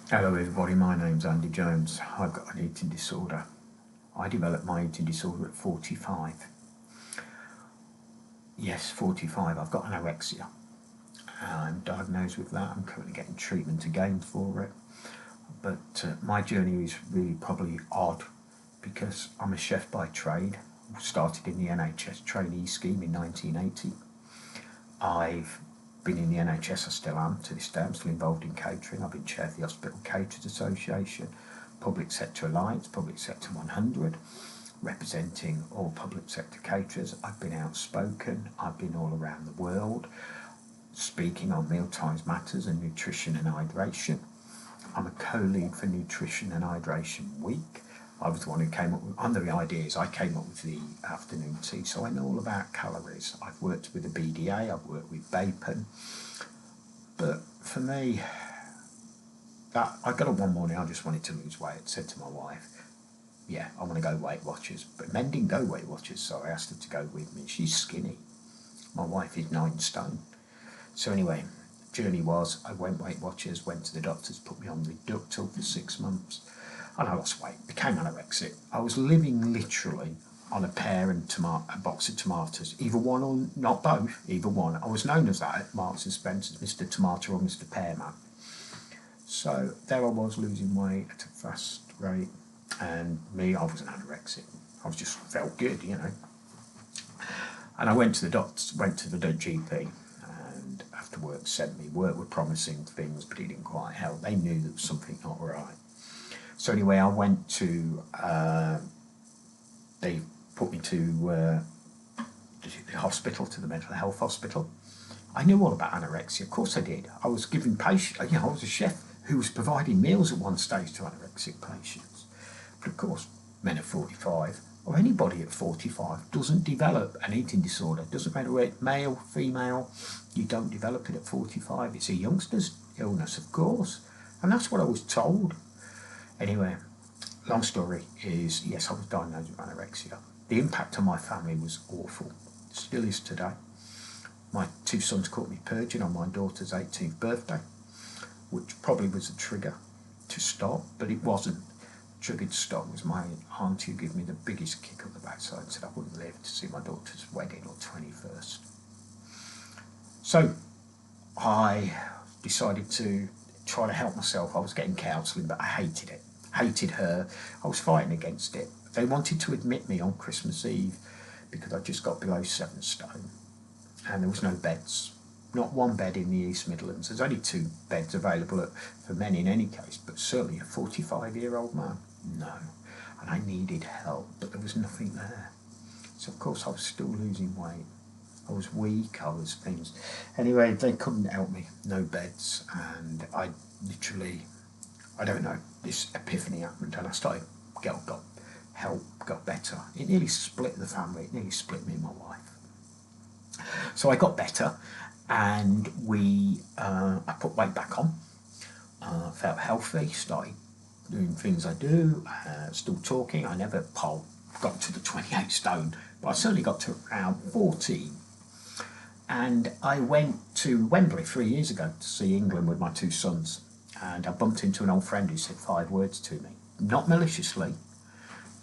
Hello everybody, my name's Andy Jones. I've got an eating disorder. I developed my eating disorder at 45. Yes, 45. I've got anorexia. I'm diagnosed with that. I'm currently getting treatment again for it. But my journey is really probably odd because I'm a chef by trade. I started in the NHS trainee scheme in 1980. I've been in the NHS, I still am to this day. I'm still involved in catering. I've been chair of the Hospital Caterers Association, Public Sector Alliance, Public Sector 100, representing all public sector caterers. I've been outspoken. I've been all around the world speaking on Mealtimes Matters and Nutrition and Hydration. I'm a co-lead for Nutrition and Hydration Week. I was the one who came up with, under the ideas, I came up with the afternoon tea, so I know all about calories. I've worked with the BDA, I've worked with Bacon, but for me, I got up one morning, I just wanted to lose weight. I said to my wife, yeah, I want to go Weight Watchers, but men didn't go Weight Watchers, so I asked her to go with me. She's skinny. My wife is 9 stone. So anyway, the journey was, I went Weight Watchers, went to the doctors, put me on Reductil for 6 months, and I lost weight, became anorexic. I was living literally on a pear and a box of tomatoes, either one or not both, either one. I was known as that at Marks and Spencer's, Mr. Tomato or Mr. Pearman. So there I was losing weight at a fast rate, and I wasn't anorexic. I was just felt good, you know. And I went to the doctor, went to the GP, and after work sent me. Work were promising things, but it didn't quite help. They knew there was something not right. So anyway, I went to, they put me to the hospital, to the mental health hospital. I knew all about anorexia, of course I did. I was giving patients, I was a chef who was providing meals at one stage to anorexic patients. But of course, men at 45, or anybody at 45, doesn't develop an eating disorder. Doesn't matter whether it's male, female, you don't develop it at 45. It's a youngster's illness, of course. And that's what I was told. Anyway, long story is, yes, I was diagnosed with anorexia. The impact on my family was awful. Still is today. My 2 sons caught me purging on my daughter's 18th birthday, which probably was a trigger to stop, but it wasn't. Trigger to stop was my auntie who gave me the biggest kick on the backside and said I wouldn't live to see my daughter's wedding or 21st. So I decided to try to help myself. I was getting counselling, but I hated it. Hated her. I was fighting against it. They wanted to admit me on Christmas Eve because I just got below 7 stone and there was no beds. Not one bed in the East Midlands. There's only 2 beds available for men in any case, but certainly a 45-year-old man, no. And I needed help, but there was nothing there. So of course I was still losing weight. I was weak, I was things. Anyway, they couldn't help me, no beds, and I literally, I don't know, this epiphany happened and I started, got help, got better. It nearly split the family, it nearly split me and my wife. So I got better and I put weight back on, felt healthy, started doing things I do, still talking. I never got to the 28 stone, but I certainly got to around 14. And I went to Wembley 3 years ago to see England with my 2 sons. And I bumped into an old friend who said 5 words to me, not maliciously,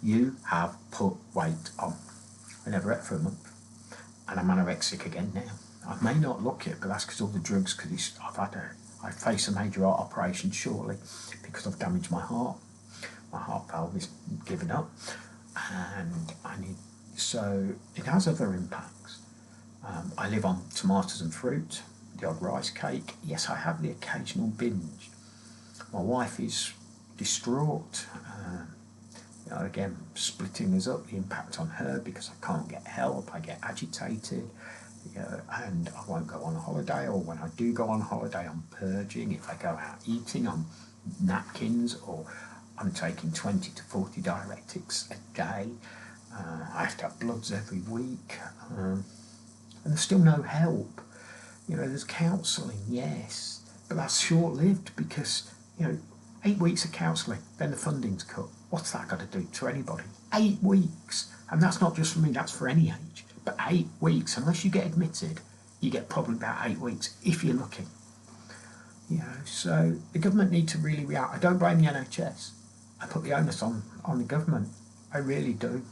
you have put weight on. I never ate for a month. And I'm anorexic again now. I may not look it, but that's because all the drugs, because I face a major heart operation shortly because I've damaged my heart. My heart valve is giving up. And so it has other impacts. I live on tomatoes and fruit, the odd rice cake. Yes, I have the occasional binge. My wife is distraught. Again, splitting us up, the impact on her because I can't get help, I get agitated, and I won't go on holiday, or when I do go on holiday, I'm purging. If I go out eating, I'm napkins, or I'm taking 20 to 40 diuretics a day. I have to have bloods every week. And there's still no help. There's counselling, yes, but that's short-lived because, 8 weeks of counselling, then the funding's cut. What's that got to do to anybody? 8 weeks. And that's not just for me, that's for any age. But 8 weeks, unless you get admitted, you get probably about 8 weeks if you're lucky. You know, so the government need to really react. I don't blame the NHS. I put the onus on the government. I really do.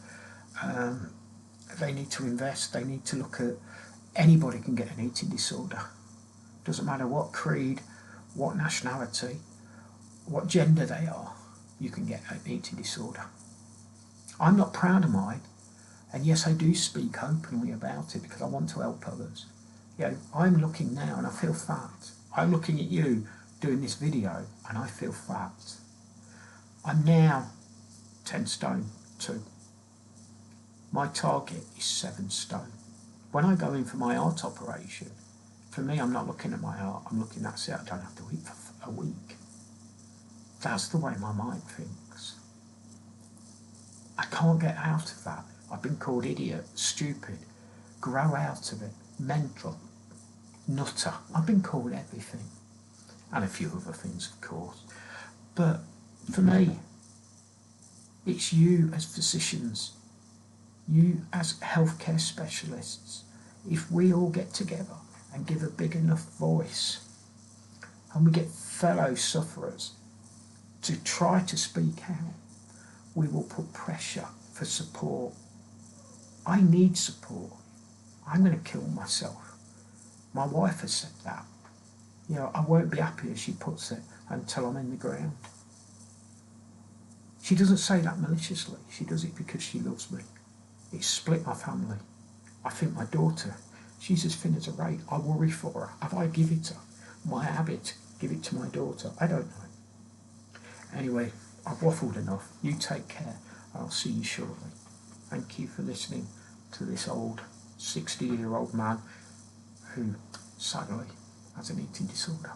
They need to invest. They need to look at anybody can get an eating disorder. Doesn't matter what creed, what nationality, what gender they are, you can get an eating disorder. I'm not proud of mine, and yes, I do speak openly about it because I want to help others. You know, I'm looking now and I feel fat. I'm looking at you doing this video and I feel fat. I'm now 10 stone 2. My target is 7 stone. When I go in for my heart operation, for me, I'm not looking at my heart. I'm looking, that's it, I don't have to eat for a week. That's the way my mind thinks. I can't get out of that. I've been called idiot, stupid, grow out of it, mental, nutter. I've been called everything. And a few other things, of course. But for me, it's you as physicians, you as healthcare specialists, if we all get together and give a big enough voice and we get fellow sufferers to try to speak out, we will put pressure for support. I need support. I'm going to kill myself. My wife has said that. You know, I won't be happy, as she puts it, until I'm in the ground. She doesn't say that maliciously. She does it because she loves me. It's split my family. I think my daughter, she's as thin as a rake. I worry for her. Have I give it her? My habit, give it to my daughter. I don't know. Anyway, I've waffled enough. You take care. I'll see you shortly. Thank you for listening to this old 60-year-old man who sadly has an eating disorder.